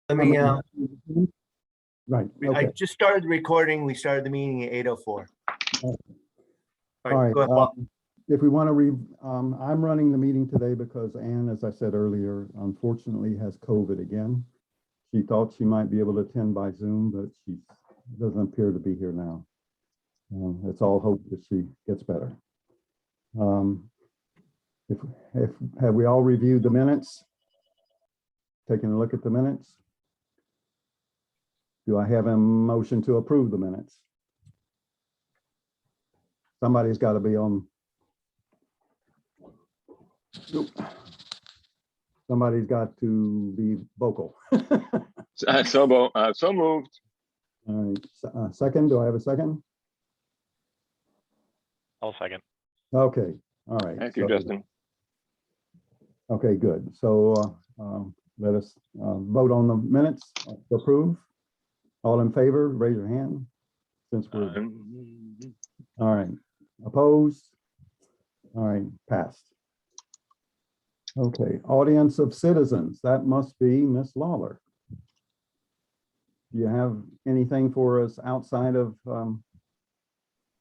Let me, Right, I okay. just started the recording. We started the meeting at 8:04. All All right, right, go ahead, Paul. if we want to I'm running the meeting today because Ann, as I said earlier, unfortunately has COVID again. She thought she might be able to attend by Zoom, but she doesn't appear to be here now. It's all hope that she gets better. Have we all reviewed the minutes? Taking a look at the minutes? Do I have a motion to approve the minutes? Somebody's got to be on. Somebody's got to be vocal. So moved. All right, second, do I have a second? I'll second. Okay, all right. Thank you, Justin. Okay, good. So let us vote on the minutes to approve. All in favor, raise your hand. Since we're all right, opposed. All right, passed. Okay, audience of citizens. That must be Miss Lawler. Do you have anything for us outside of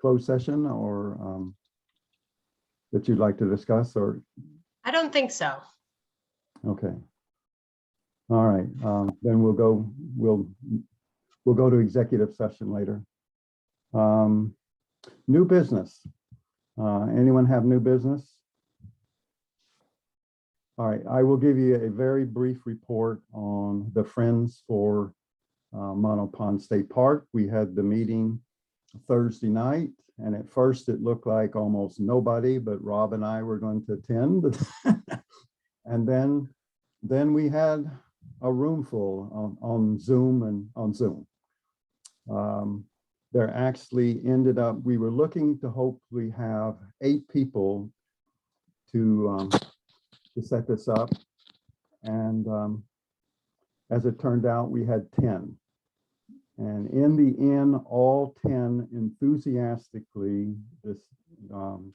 closed session or that you'd like to discuss? Or I don't think so. okay. All right, then we'll go to executive session later. New business. Anyone have new business? All right, I will give you a very brief report on the Friends for Mono Pond State Park. We had the meeting Thursday night, and at first it looked like almost nobody, but Rob and I were going to attend. And then we had a room full on Zoom and on Zoom. There actually ended up, we were looking to hopefully have 8 people to set this up. And as it turned out, we had 10. And in the end, all 10 enthusiastically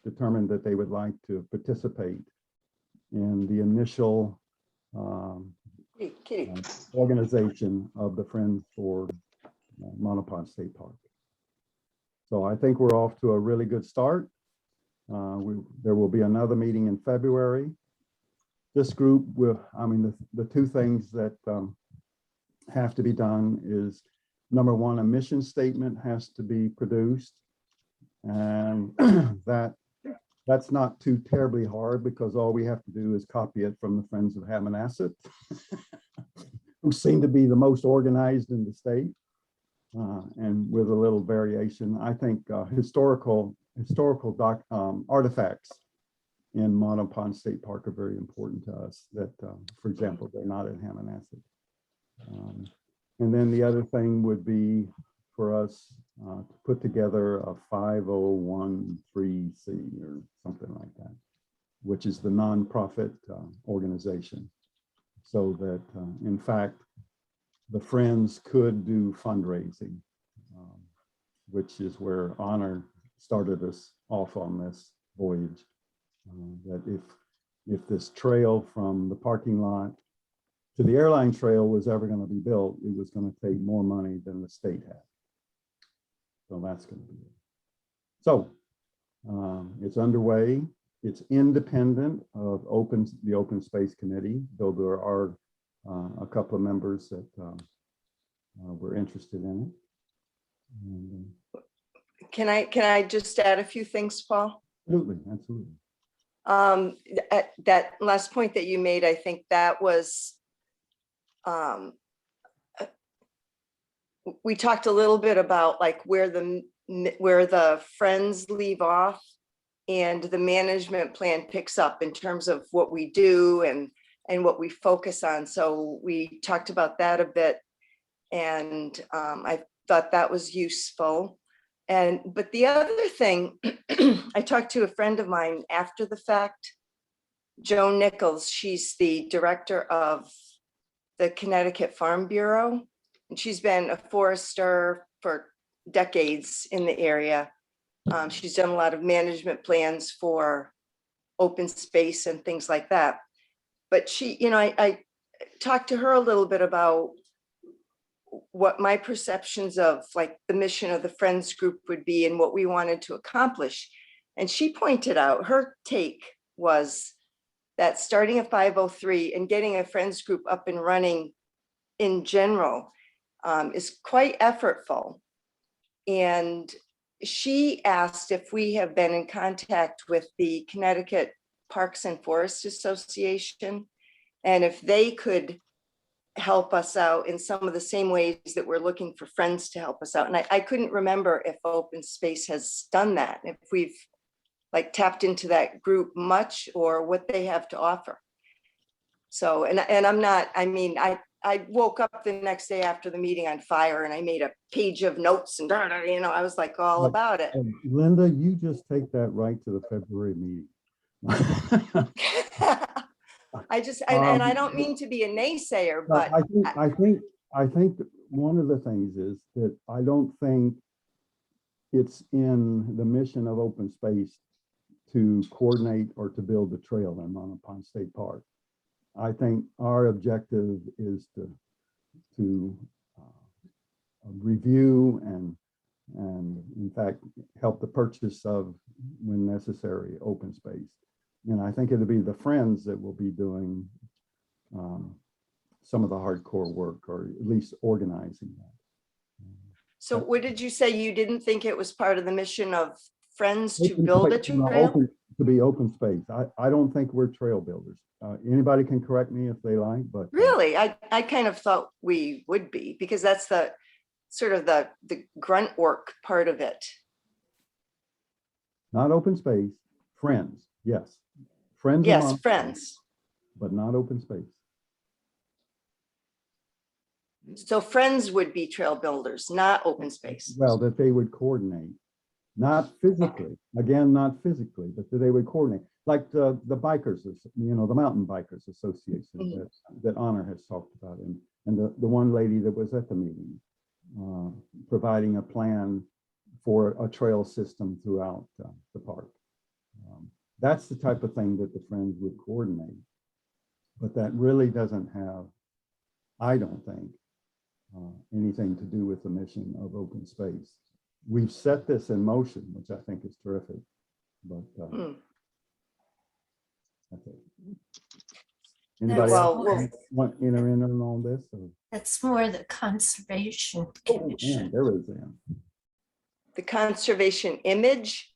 determined that they would like to participate in the initial organization of the Friends for Mono Pond State Park. So I think we're off to a really good start. There will be another meeting in February. This group will, the 2 things that have to be done is, number one, a mission statement has to be produced. And that's not too terribly hard because all we have to do is copy it from the Friends of Hammonasset, who seem to be the most organized in the state. And with a little variation, I think historical artifacts in Mono Pond State Park are very important to us. That, for example, they're not in Hammonasset. And then the other thing would be for us to put together a 5013C or something like that, which is the nonprofit organization, so that in fact the Friends could do fundraising, which is where Honor started us off on this voyage. That if this trail from the parking lot to the airline trail was ever going to be built, it was going to take more money than the state had. So that's going to be it. So it's underway. It's independent of the Open Space Committee, though there are a couple of members that were interested in it. And, Can I just add a few things, Paul? absolutely, absolutely. That last point that you made, I think that was, we talked a little bit about like where the Friends leave off and the management plan picks up in terms of what we do and what we focus on. So we talked about that a bit, and I thought that was useful. But the other thing, I talked to a friend of mine after the fact, Joan Nichols. She's the director of the Connecticut Farm Bureau, and she's been a forester for decades in the area. She's done a lot of management plans for open space and things like that. But she, I talked to her a little bit about what my perceptions of like the mission of the Friends group would be and what we wanted to accomplish. And she pointed out, her take was that starting a 503 and getting a Friends group up and running in general is quite effortful. And she asked if we have been in contact with the Connecticut Parks and Forest Association, and if they could help us out in some of the same ways that we're looking for Friends to help us out. And I couldn't remember if Open Space has done that, if we've like tapped into that group much or what they have to offer. So, and I'm not, I mean, I woke up the next day after the meeting on fire and I made a page of notes and, you know, I was like all about it. And Linda, you just take that right to the February meeting. I just, and I don't mean to be a naysayer, but I think that one of the things is that I don't think it's in the mission of Open Space to coordinate or to build a trail in Monopond State Park. I think our objective is to review and in fact help the purchase of, when necessary, open space. And I think it'll be the Friends that will be doing some of the hardcore work, or at least organizing that. so what did you say? You didn't think it was part of the mission of Friends to Open build a space, no, trail? to be open space. I don't think we're trail builders. Anybody can correct me if they like, but Really? I kind of thought we would be, because that's the sort of the grunt work part of it. not open space. Friends, yes. Friends. Yes, among- Friends. But not open space. So Friends would be trail builders, not open space. Well, that they would coordinate, not physically, again, not physically, but that they would coordinate, like the bikers, you know, the Mountain Bikers Association Mhm. that Honor has talked about, and the one lady that was at the meeting, providing a plan for a trail system throughout the park. That's the type of thing that the Friends would coordinate, but that really doesn't have, I don't think, anything to do with the mission of open space. We've set this in motion, which I think is terrific, but that's it. Anybody Well, else want to enter in on all this? Or? That's more the Conservation Oh, Commission. man, there is them. the conservation image,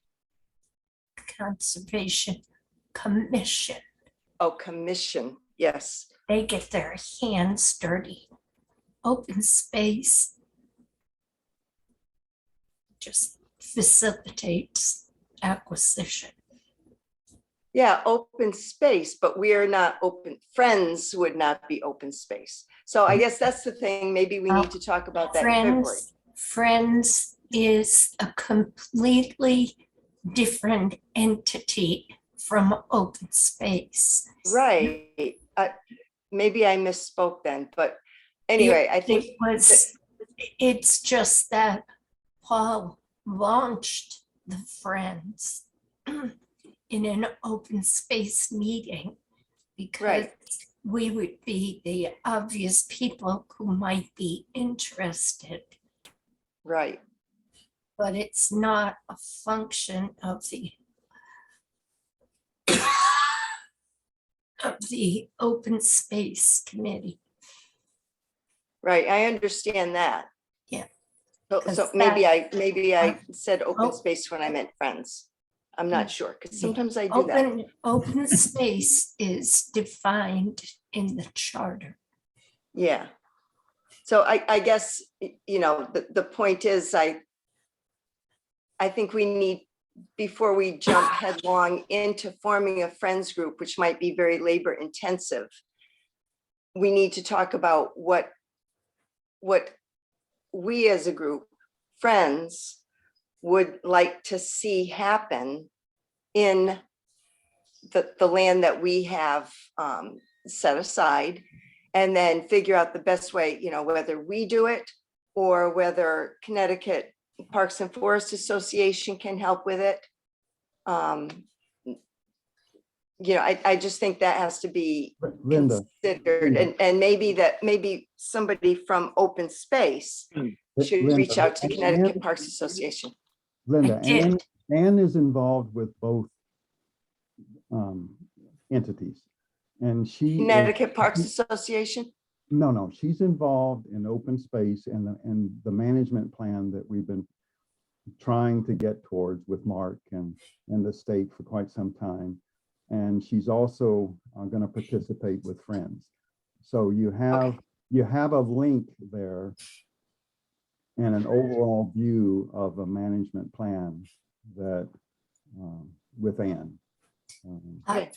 Conservation Commission. oh, commission, yes. They get their hands dirty. Open space just facilitates acquisition. Yeah, open space, but we are not open, Friends would not be open space. So I guess that's the thing, maybe we need to talk about that in February. Friends is a completely different entity from open space. Right, maybe I misspoke then, but anyway, I think, It's just that Paul launched the Friends in an open space meeting because Right. we would be the obvious people who might be interested, right, but it's not a function of the open space committee. right, I understand that. Yeah. So 'Cause maybe that- I said open Oh. space when I meant Friends. I'm not sure, because sometimes I do that. Open space is defined in the charter. Yeah. So I guess, you know, the point is, I think we need, before we jump headlong into forming a Friends group, which might be very labor intensive, we need to talk about what we as a group, Friends, would like to see happen in the land that we have set aside, and then figure out the best way, you know, whether we do it or whether Connecticut Parks and Forest Association can help with it. I just think that has to be Linda, considered, and maybe somebody from open space should Linda, reach out to Ann- Connecticut Parks Association. Linda, I did. Ann is involved with both entities. And she is- Connecticut Parks Association? No, she's involved in open space and the management plan that we've been trying to get towards with Mark and the state for quite some time. And she's also going to participate with Friends. So you have a link there and an overall view of a management plan that with Ann. All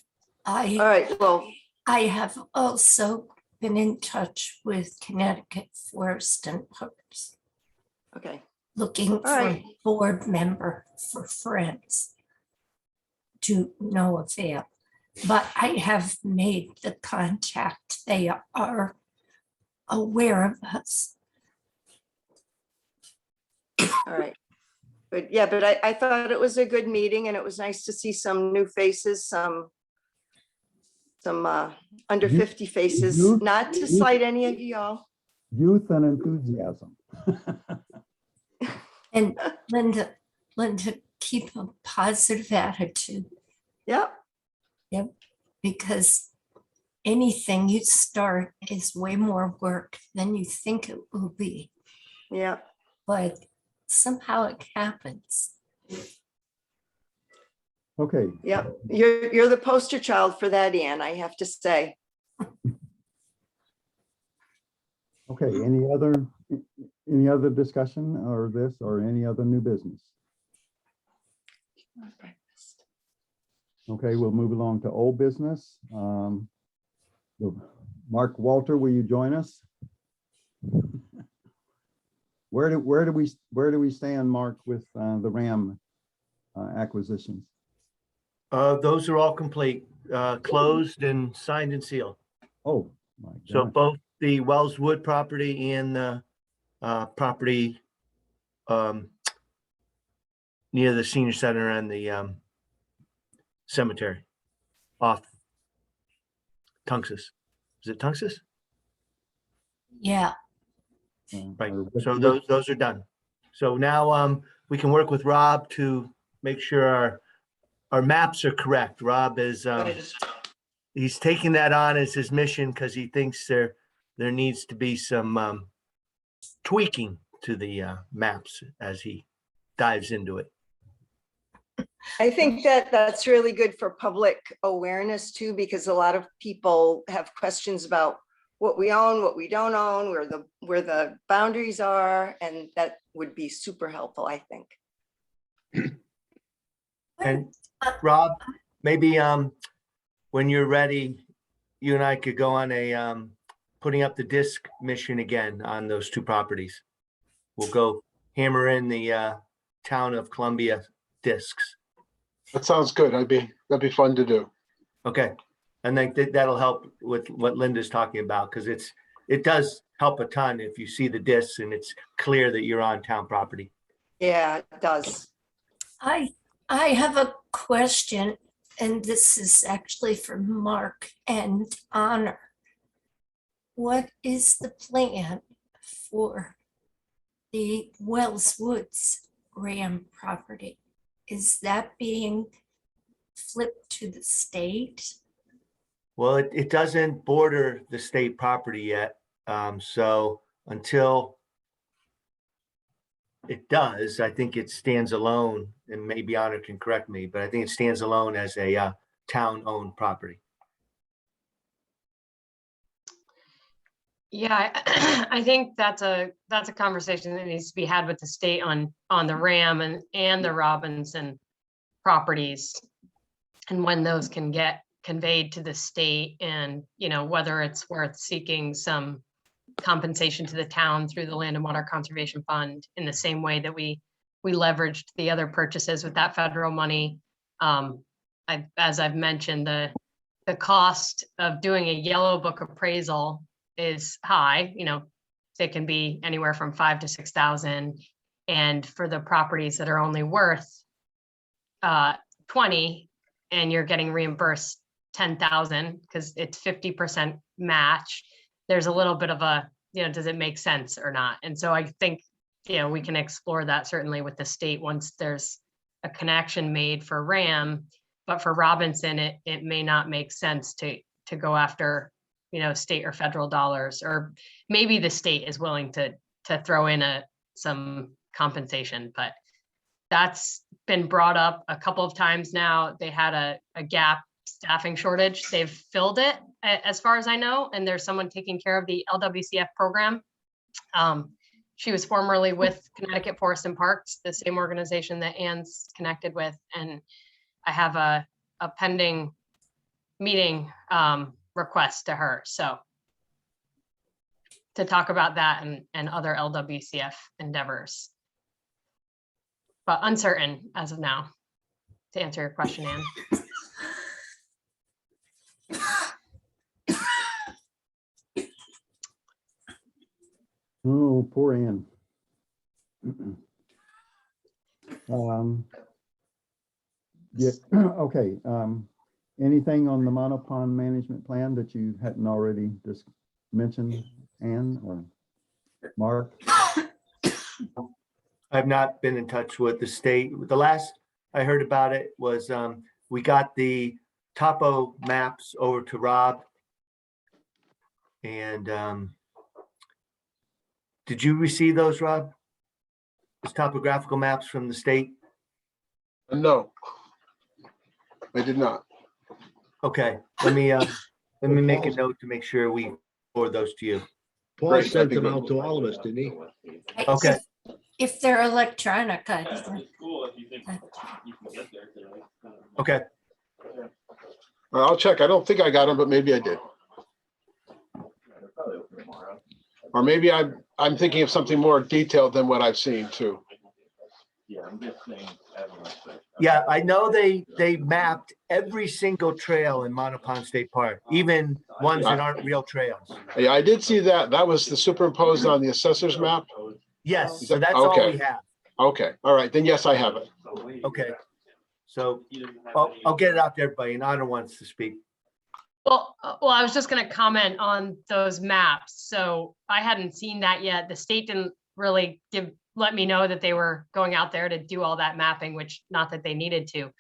I right, well, I have also been in touch with Connecticut Forest and Parks, okay. looking for right. a board member for Friends, to no avail. But I have made the contact. They are aware of us. All right. But yeah, but I thought it was a good meeting, and it was nice to see some new faces, some under You- 50 faces, you- not to you- slight any of y'all. Youth and enthusiasm. And Linda, keep a positive attitude, Yep, because anything you start is way more work than you think it will be, yeah. but somehow it happens. Okay, Yep, you're the poster child for that, Ann, I have to say. okay. Any other discussion or this or any other new business? Okay, we'll move along to old business. Mark Walter, will you join us? Where do we stand, Mark, with the RAM acquisitions? Those are all complete, closed and signed and sealed. Oh, my So God. both the Wells Wood property and the property near the senior center and the cemetery off Tunxus. Is it Tunxus? Yeah, Right. Or So which- those are done. So now we can work with Rob to make sure our maps are correct. Rob is he's taking that on as his mission because he thinks there needs to be some tweaking to the maps as he dives into it. I think that that's really good for public awareness too, because a lot of people have questions about what we own, what we don't own, where the boundaries are, and that would be super helpful, I think. And Rob, maybe when you're ready, you and I could go on a putting up the disc mission again on those two properties. We'll go hammer in the town of Columbia discs. That sounds good. That'd be fun to do. Okay. And then that'll help with what Linda's talking about, because it does help a ton if you see the discs and it's clear that you're on town property. Yeah, it does. I have a question, and this is actually for Mark and Honor. What is the plan for the Wells Woods RAM property? Is that being flipped to the state? Well, it doesn't border the state property yet. So until it does, I think it stands alone, and maybe Honor can correct me, but I think it stands alone as a town-owned property. Yeah, I think that's a conversation that needs to be had with the state on the RAM and the Robinson properties, and when those can get conveyed to the state, and whether it's worth seeking some compensation to the town through the Land and Water Conservation Fund in the same way that we leveraged the other purchases with that federal money. As I've mentioned, the cost of doing a yellow book appraisal is high. It can be anywhere from 5,000 to 6,000, and for the properties that are only worth 20, and you're getting reimbursed 10,000 because it's 50% match. There's a little bit of a, does it make sense or not? And so I think, we can explore that certainly with the state once there's a connection made for RAM, but for Robinson, it may not make sense to go after, state or federal dollars, or maybe the state is willing to throw in some compensation, but that's been brought up a couple of times now. They had a gap staffing shortage. They've filled it as far as I know, and there's someone taking care of the LWCF program. She was formerly with Connecticut Forest and Parks, the same organization that Ann's connected with, and I have a pending meeting request to her, so to talk about that and other LWCF endeavors, but uncertain as of now, to answer your question, Ann. Oh, poor Ann. Yeah, okay. Anything on the monopond management plan that you hadn't already just mentioned, Ann or Mark? I've not been in touch with the state. The last I heard about it was we got the topo maps over to Rob. And did you receive those, Rob? Those topographical maps from the state? No, I did not. Okay, let me make a note to make sure we forward those to you. Paul Great, that'd sent be them good. out to all of us, didn't he? Okay. If they're electronic, I Okay, I'll check. I don't think I got them, but maybe I did. Or maybe I'm thinking of something more detailed than what I've seen too. yeah, I know they mapped every single trail in Monopond State Park, even ones that aren't real trails. Yeah, I did see that. That was the superimposed on the assessor's map. Yes, so that's all Okay. we have. Okay, all right, then yes, I have it. Okay, so I'll get it out to everybody, and Anna wants to speak. Well, I was just going to comment on those maps. So I hadn't seen that yet. The state didn't really let me know that they were going out there to do all that mapping, which not that they needed to.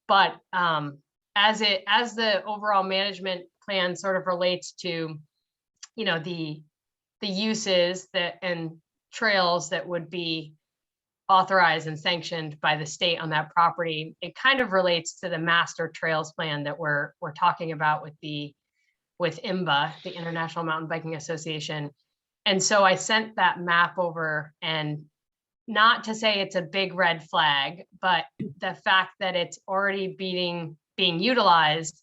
But as the overall management plan sort of relates to, the uses and trails that would be authorized and sanctioned by the state on that property, it kind of relates to the master trails plan that we're talking about with IMBA, the International Mountain Biking Association. And so I sent that map over, and not to say it's a big red flag, but the fact that it's already being utilized,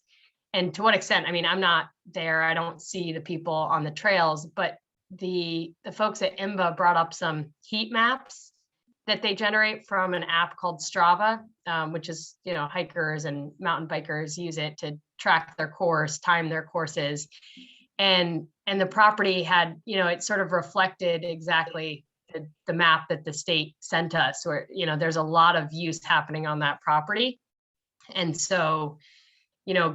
and to what extent, I mean, I'm not there, I don't see the people on the trails, but the folks at IMBA brought up some heat maps that they generate from an app called Strava, which is, hikers and mountain bikers use it to track their course, time their courses. And the property had, it sort of reflected exactly the map that the state sent us, where, there's a lot of use happening on that property. And so,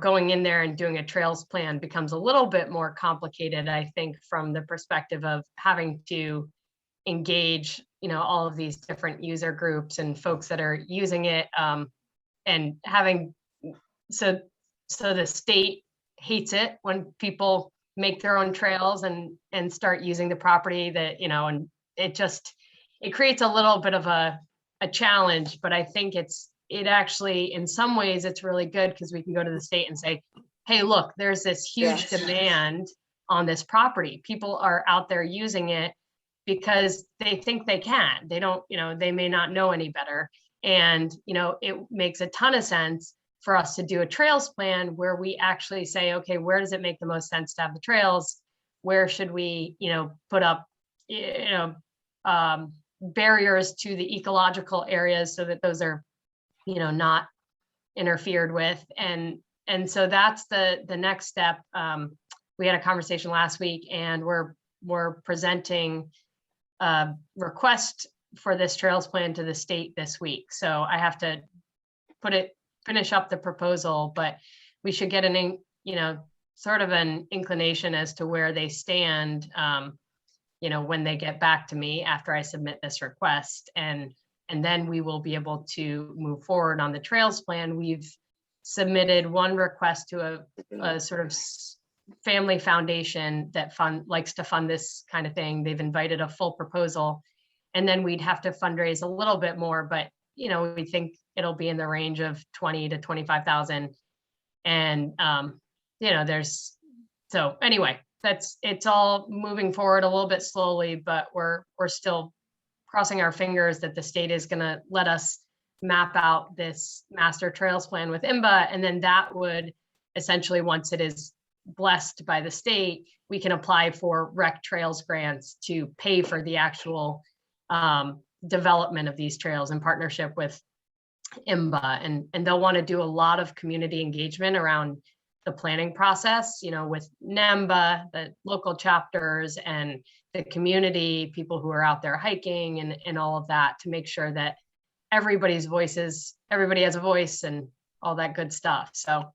going in there and doing a trails plan becomes a little bit more complicated, I think, from the perspective of having to engage, all of these different user groups and folks that are using it, and having, so the state hates it when people make their own trails and start using the property that, and it creates a little bit of a challenge, but I think it actually, in some ways, it's really good because we can go to the state and say, hey, look, there's this huge demand on this property. People are out there using it because they think they can. They don't, they may not know any better. And, it makes a ton of sense for us to do a trails plan where we actually say, okay, where does it make the most sense to have the trails? Where should we, put up, barriers to the ecological areas so that those are, not interfered with. And so that's the next step. We had a conversation last week, and we're presenting a request for this trails plan to the state this week. So I have to finish up the proposal, but we should get sort of an inclination as to where they stand, when they get back to me after I submit this request. And then we will be able to move forward on the trails plan. We've submitted one request to a sort of family foundation that likes to fund this kind of thing. They've invited a full proposal, and then we'd have to fundraise a little bit more, but we think it'll be in the range of 20 to 25,000. And anyway, it's all moving forward a little bit slowly, but we're still crossing our fingers that the state is going to let us map out this master trails plan with IMBA. And then that would essentially, once it is blessed by the state, we can apply for rec trails grants to pay for the actual development of these trails in partnership with IMBA. And they'll want to do a lot of community engagement around the planning process, with NEMBA, the local chapters, and the community, people who are out there hiking and all of that, to make sure that everybody has a voice and all that good stuff. So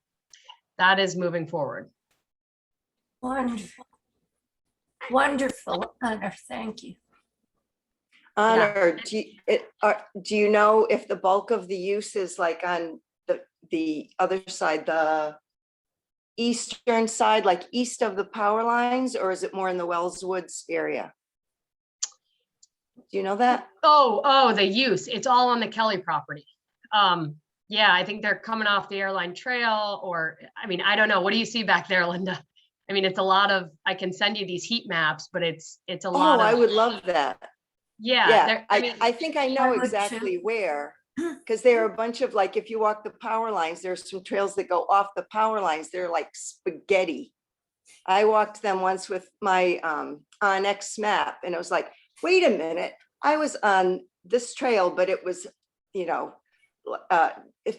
that is moving forward. Wonderful. Wonderful, Honor. Thank you. Honor, do you know if the bulk of the use is like on the other side, the eastern side, like east of the power lines, or is it more in the Wells Woods area? Do you know that? Oh, the use. It's all on the Kelly property. Yeah, I think they're coming off the airline trail, or, I don't know. What do you see back there, Linda? It's a lot of, I can send you these heat maps, but it's a lot of. I would love that. Yeah. I think I know exactly where, because there are a bunch of, like, if you walk the power lines, there's some trails that go off the power lines. They're like spaghetti. I walked them once with my Onyx map, and it was like, wait a minute, I was on this trail, but it was,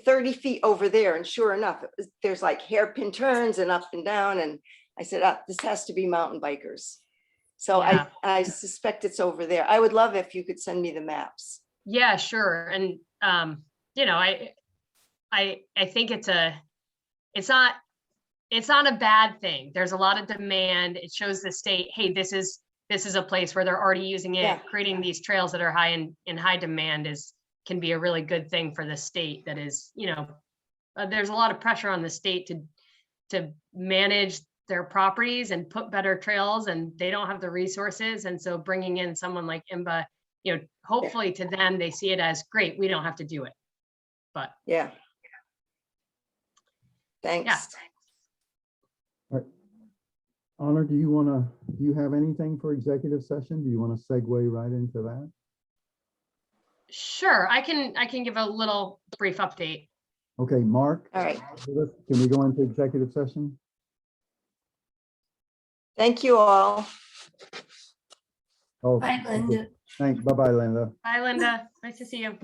30 feet over there. And sure enough, there's like hairpin turns and up and down. And I said, this has to be mountain bikers. So Yeah. I suspect it's over there. I would love if you could send me the maps. Yeah, sure. And, I think it's not a bad thing. There's a lot of demand. It shows the state, hey, this is a place where they're already using it. Yeah. Creating these trails that are in high demand can be a really good thing for the state. That is, there's a lot of pressure on the state to manage their properties and put better trails, and they don't have the resources. And so bringing in someone like IMBA, hopefully to them, they see it as great. We don't have to do it, but yeah. Thanks. Yeah. All right. Honor, do you have anything for executive session? Do you want to segue right into that? Sure. I can give a little brief update. Okay, Mark. All right. Can we go into executive session? Thank you all. Oh, Bye, Linda. thanks. Bye-bye, Linda. Bye, Linda. Nice to see you.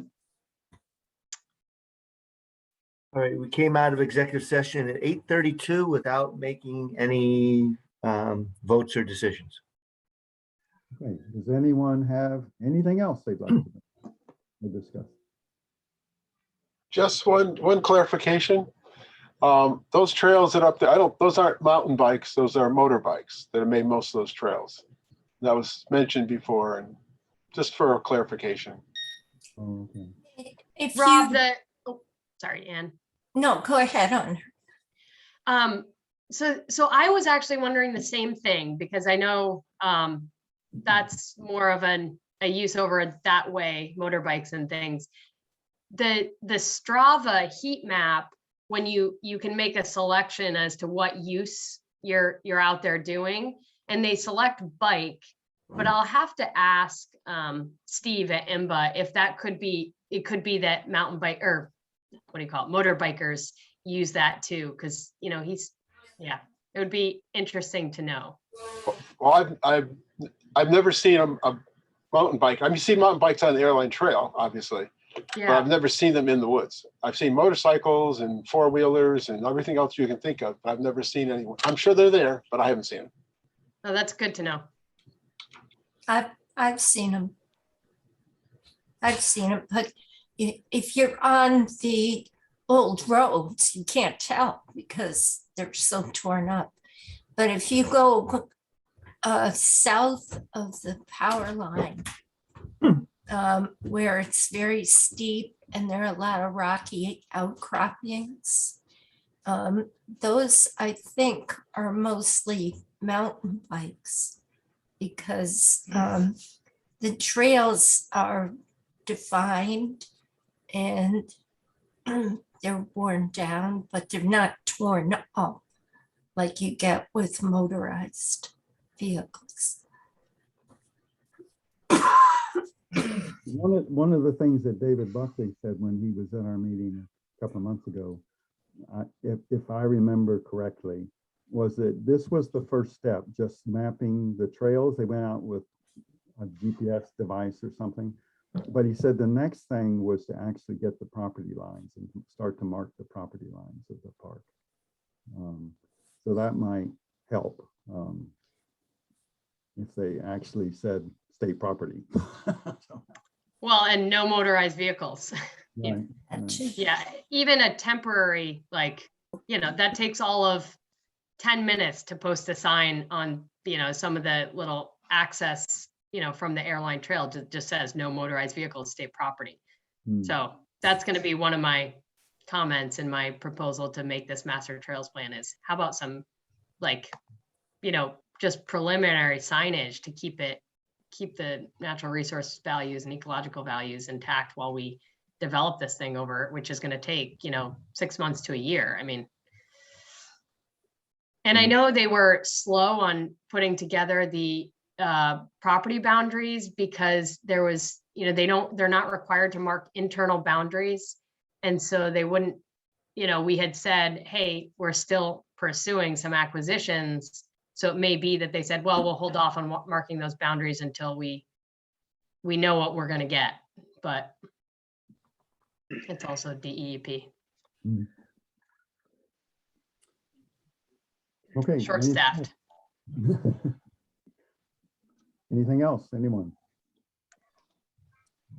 All right, we came out of executive session at 8:32 without making any votes or decisions. Okay, does anyone have anything else they'd like to discuss? Just one clarification. Those trails that up there, those aren't mountain bikes, those are motorbikes that have made most of those trails. That was mentioned before, and just for clarification. Oh, okay. If Rob, you, sorry, Ann. no, go ahead on. So I was actually wondering the same thing, because I know that's more of a use over that way, motorbikes and things. The Strava heat map, when you can make a selection as to what use you're out there doing, and they select bike, but I'll have to ask Steve at IMBA if that could be that mountain bike, or what do you call it, motorbikers use that too, because it would be interesting to know. Well, I've never seen a mountain bike. I've seen mountain bikes on the airline trail, obviously, but Yeah. I've never seen them in the woods. I've seen motorcycles and four-wheelers and everything else you can think of, but I've never seen anyone. I'm sure they're there, but I haven't seen them. Oh, that's good to know. I've seen them. But if you're on the old roads, you can't tell because they're so torn up. But if you go south of the power line, where it's very steep and there are a lot of rocky outcroppings, those I think are mostly mountain bikes because the trails are defined and they're worn down, but they're not torn up like you get with motorized vehicles. One of the things that David Buckley said when he was at our meeting a couple of months ago, if I remember correctly, was that this was the first step, just mapping the trails. They went out with a GPS device or something. But he said the next thing was to actually get the property lines and start to mark the property lines of the park. So that might help if they actually said state property. Well, and no motorized vehicles. Right, That right. too. Yeah, even a temporary, like, that takes all of 10 minutes to post a sign on, some of the little access, from the airline trail just says no motorized vehicles, state property. Hmm. So that's going to be one of my comments in my proposal to make this master trails plan is how about some just preliminary signage to keep the natural resource values and ecological values intact while we develop this thing over, which is going to take, 6 months to a year. I mean, and I know they were slow on putting together the property boundaries because there was, they're not required to mark internal boundaries. And so they wouldn't, we had said, hey, we're still pursuing some acquisitions. So it may be that they said, well, we'll hold off on marking those boundaries until we know what we're going to get. But it's also DEEP. Okay. Short-staffed. Anything else, anyone?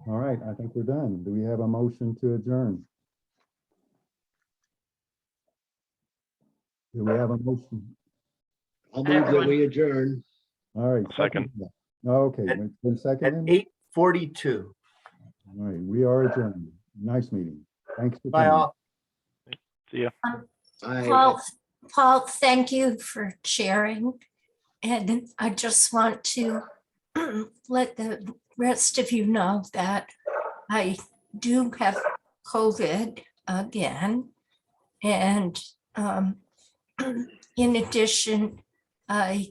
All right, I think we're done. Do we have a motion to adjourn? Do we have a motion? I'll Hi, move that everyone. we adjourn. All right. Second. Okay, been At seconded? 8:42. All right, we are adjourned. Nice meeting. Thanks for Bye coming. all. See ya. Paul, thank you for sharing. And I just want to let the rest of you know that I do have COVID again. And in addition, I